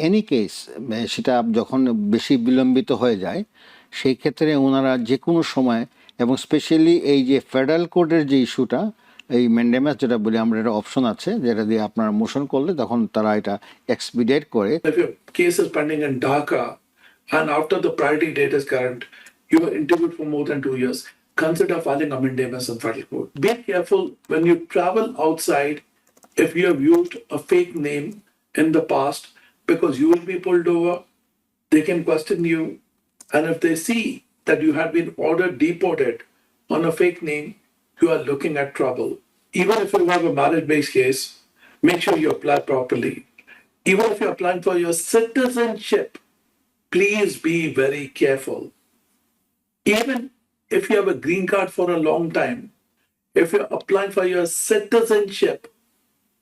Any case সেটা যখন বেশি বিলম্বিত হয়ে যায় সেই ক্ষেত্রে ওনারা যে কোনো সময় এবং স্পেশালি এই যে ফেডারেল কোর্টের যে ইস্যুটা এই ম্যান্ডেমাস যেটা বলি আমরা একটা অপশন আছে যেটা দিয়ে আপনারা মোশন করলে তখন তারা এটা এক্সপিডিয়েট করে If your case is pending in Dhaka and after the priority date is current, you were interviewed for more than 2 years, consider filing a mandamus in federal court. Be careful when you travel outside if you have used a fake name in the past because you will be pulled over, they can question you, and if they see that you have been ordered deported on a fake name, you are looking at trouble. Even if you have a marriage-based case, make sure you apply properly. Even if you're applying for your citizenship, please be very careful. Even if you have a green card for a long time, if you're applying for your citizenship,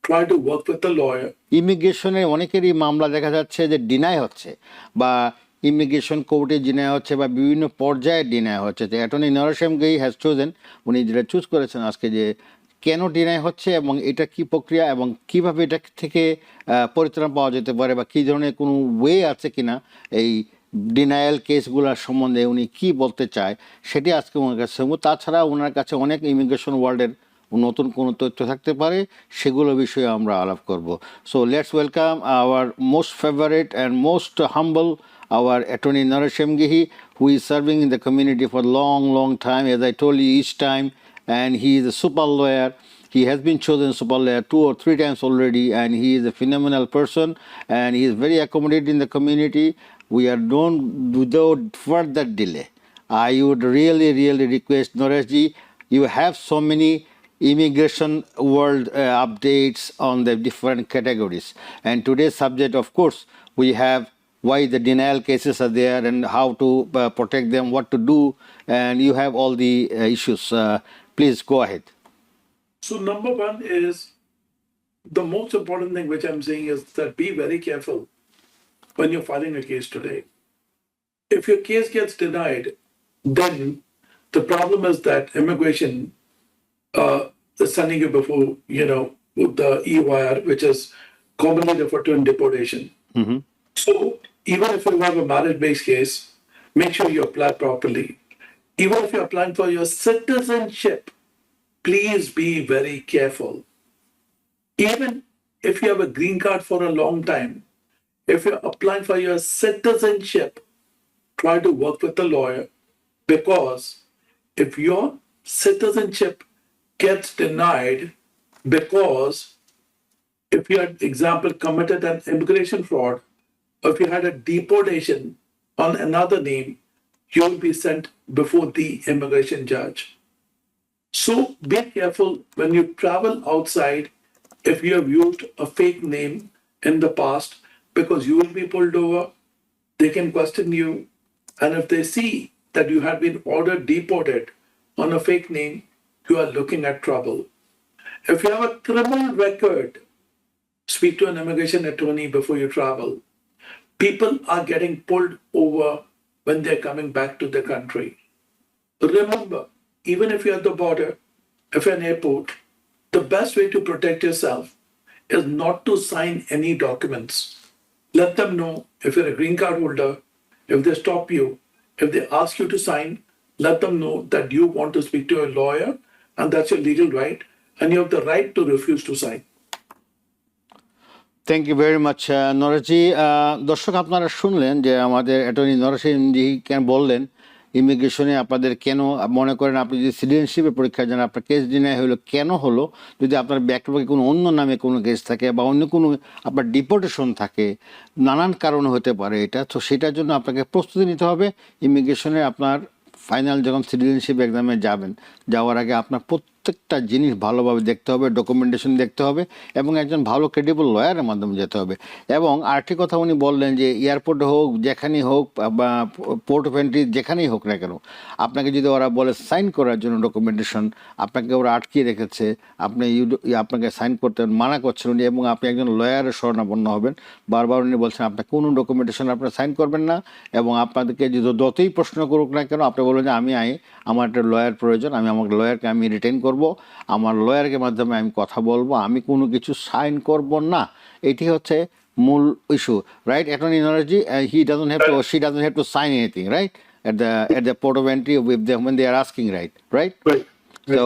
try to work with a lawyer. ইমিগ্রেশনে অনেকেরই মামলা দেখা যাচ্ছে যে deny হচ্ছে বা immigration কোর্টে deny হচ্ছে বা বিভিন্ন পর্যায়ে ডিনাই হচ্ছে। তো অ্যাটর্নি 𝗧𝗕𝗓 হ্যাজ চোজেন, উনি যেটা চুজ করেছেন আজকে যে কেন ডিনাই হচ্ছে এবং এটা কি প্রক্রিয়া এবং কিভাবে এটা থেকে পরিত্রাণ পাওয়া যেতে পারে বা কী ধরনের কোনো ওয়ে আছে কিনা এই ডিনায়াল কেসগুলোর সম্বন্ধে উনি কি বলতে চায় সেটি আজকে ওনার কাছে শুনবো। তাছাড়া ওনার কাছে অনেক ইমিগ্রেশন ওয়ার্ল্ডের নতুন কোনো তথ্য থাকতে পারে সেগুলো বিষয়ে আমরা আলাপ করব। So let's welcome hour most favourite and most humble our attorney 𝗧𝗕𝗓, who is serving in the community for long time, as I told you each time, and he is a super lawyer. He has been chosen super lawyer 2 or 3 times already, and he is a phenomenal person, and he is very accommodating in the community. We are done without further delay. I would really request 𝗧𝗕𝗓, you have so many immigration world updates on the different categories, and today's subject, of course, we have why the denial cases are there and how to protect them, what to do, and you have all the issues. Please go ahead. So number one is, the most important thing which I'm saying is that be very careful when you're filing a case today. If your case gets denied, then the problem is that immigration is sending you before, the EYR, which is commonly referred to in deportation. Mm-hmm. So even if you have a marriage-based case, make sure you apply properly. Even if you're applying for your citizenship, please be very careful. Even if you have a green card for a long time, if you're applying for your citizenship, try to work with a lawyer, because if your citizenship gets denied because if you had, example, committed an immigration fraud, if you had a deportation on another name, you will be sent before the immigration judge. So be careful when you travel outside if you have used a fake name in the past, because you will be pulled over, they can question you, and if they see that you have been ordered deported on a fake name, you are looking at trouble. If you have a criminal record, speak to an immigration attorney before you travel. People are getting pulled over when they're coming back to the country. Remember, even if you're at the border, if you're in an airport, the best way to protect yourself is not to sign any documents. Let them know if you're a green card holder, if they stop you, if they ask you to sign, let them know that you want to speak to a lawyer, and that's your legal right, and you have the right to refuse to sign. Thank you very much 𝗧𝗕𝗓। দর্শক আপনারা শুনলেন যে আমাদের attorney 𝗧𝗕𝗓 কেন বললেন ইমিগ্রেশনে আপনাদের কেন মনে করেন আপনি যদি সিটিজেনশিপের পরীক্ষা যান আপনার কেস ডিনাই হলো কেন হলো, যদি আপনার ব্যাকট্রকে কোনো অন্য নামে কোনো কেস থাকে বা অন্য কোনো আপনার ডিপোর্টেশন থাকে, নানান কারণে হতে পারে এটা। তো সেটার জন্য আপনাকে প্রস্তুতি নিতে হবে। ইমিগ্রেশনে আপনার ফাইনাল যখন সিটিজেনশিপ এক্সামে যাবেন, যাওয়ার আগে আপনার প্রত্যেকটা জিনিস ভালোভাবে দেখতে হবে, ডকুমেন্টেশন দেখতে হবে এবং একজন ভালো ক্রেডিবল লয়ারের মাধ্যমে যেতে হবে। এবং আরেকটি কথা উনি বললেন যে এয়ারপোর্টে হোক, যেখানেই হোক বা পোর্ট অফ এন্ট্রি যেখানেই হোক না কেন, আপনাকে যদি ওরা বলে সাইন করার জন্য ডকুমেন্টেশন, আপনাকে ওরা আটকিয়ে রেখেছে, আপনাকে সাইন করতে মানা করছেন উনি, এবং আপনি একজন লয়ারের শরণাপন্ন হবেন। বারবার উনি বলছেন আপনার কোনো ডকুমেন্টেশন আপনারা সাইন করবেন না, এবং আপনাদেরকে যতই প্রশ্ন করুক না কেন আপনি বলবেন যে আমার একটা লয়ার প্রয়োজন, আমার লয়ারকে আমি রিটেন করব, আমার লয়ারকে মাধ্যমে আমি কথা বলবো, আমি কোনো কিছু সাইন করব না। এটি হচ্ছে মূল issue, right? Attorney Naresh, he doesn't have to or she doesn't have to sign anything, right? At the port of entry with them when they are asking, right? Right. So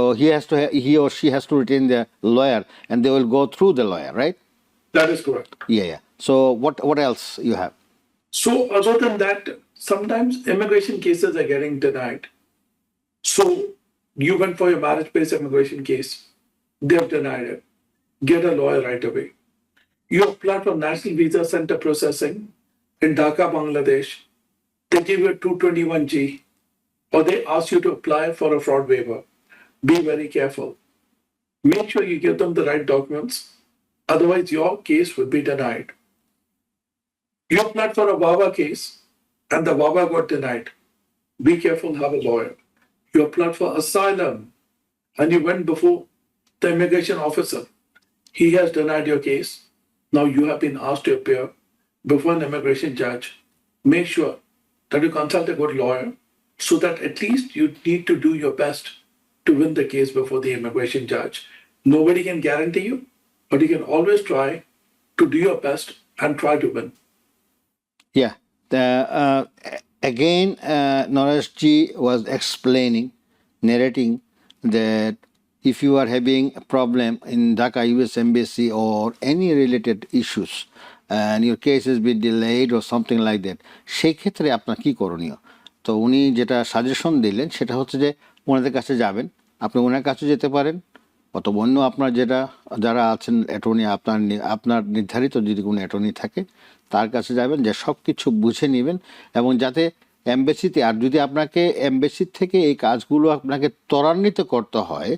he or she has to retain the lawyer, and they will go through the lawyer, right? That is correct. Yeah. So what else you have? So other than that, sometimes immigration cases are getting denied. So you went for your marriage-based immigration case, they have denied it. Get a lawyer right away. You apply for National Visa Center processing in Dhaka, Bangladesh. They give you a 221G, or they ask you to apply for a fraud waiver. Be very careful. Make sure you give them the right documents. Otherwise, your case will be denied. You applied for a VAWA case, and the VAWA got denied. Be careful, have a lawyer. You applied for asylum, and you went before the immigration officer. He has denied your case. Now you have been asked to appear before an immigration judge. Make sure that you consult a good lawyer, so that at least you need to do your best to win the case before the immigration judge. Nobody can guarantee you, but you can always try to do your best and try to win. Yeah. Again, Nareshji was explaining, narrating that if you are having a problem in Dhaka US Embassy or any related issues and your case has been delayed or something like that, সেই ক্ষেত্রে আপনার কি করণীয়? তো উনি যেটা suggestion দিলেন সেটা হচ্ছে যে ওনাদের কাছে যাবেন, আপনি ওনার কাছে যেতে পারেন, অথবা অন্য আপনার যারা আছেন অ্যাটর্নি, আপনার নির্ধারিত যদি কোনো অ্যাটর্নি থাকে তার কাছে যাবেন, যে সব কিছু বুঝে নেবেন এবং যাতে এমবেসিতে, আর যদি আপনাকে এমবেসির থেকে এই কাজগুলো আপনাকে ত্বরান্বিত করতে হয়,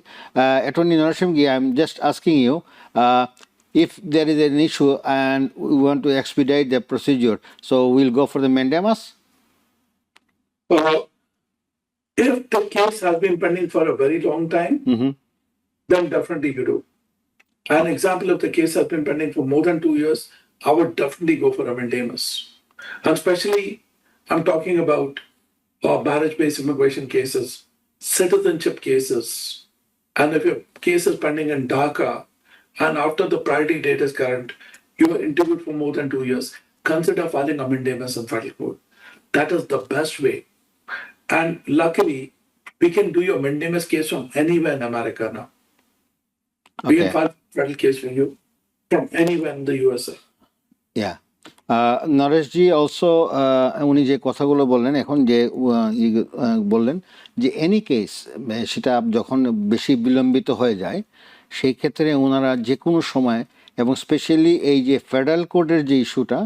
attorney Narsinghi, I am just asking you, if there is an issue and we want to expedite the procedure, so we'll go for the mandamus? If the case has been pending for a very long time, then definitely you do. An example, if the case has been pending for more than 2 years, I would definitely go for a mandamus. And especially, I'm talking about marriage-based immigration cases, citizenship cases, and if your case is pending in Dhaka, and after the priority date is current, you were interviewed for more than 2 years, consider filing a mandamus in federal court. That is the best way. And luckily, we can do your mandamus case from anywhere in America now. We can file a federal case for you from anywhere in the USA. Yeah. Nareshji also উনি যে কথাগুলো বললেন এখন, যে বললেন যে any case সেটা যখন বেশি বিলম্বিত হয়ে যায় সেই ক্ষেত্রে ওনারা যে কোনো সময়, এবং স্পেশালি এই যে ফেডারেল কোর্টের যে ইস্যুটা,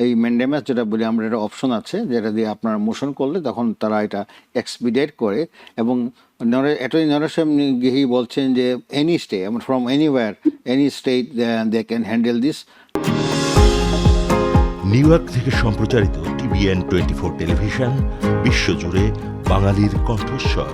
এই ম্যান্ডেমাস যেটা বলি আমরা, একটা অপশন আছে যেটা দিয়ে আপনারা মোশন করলে তখন তারা এটা এক্সপিডেট করে। এবং অ্যাটর্নি নরসিংহী বলছেন যে any stay, from anywhere, any state, they can handle this. New York থেকে সম্প্রচারিত TBN24 টেলিভিশন, বিশ্বজুড়ে বাঙালির কণ্ঠস্বর।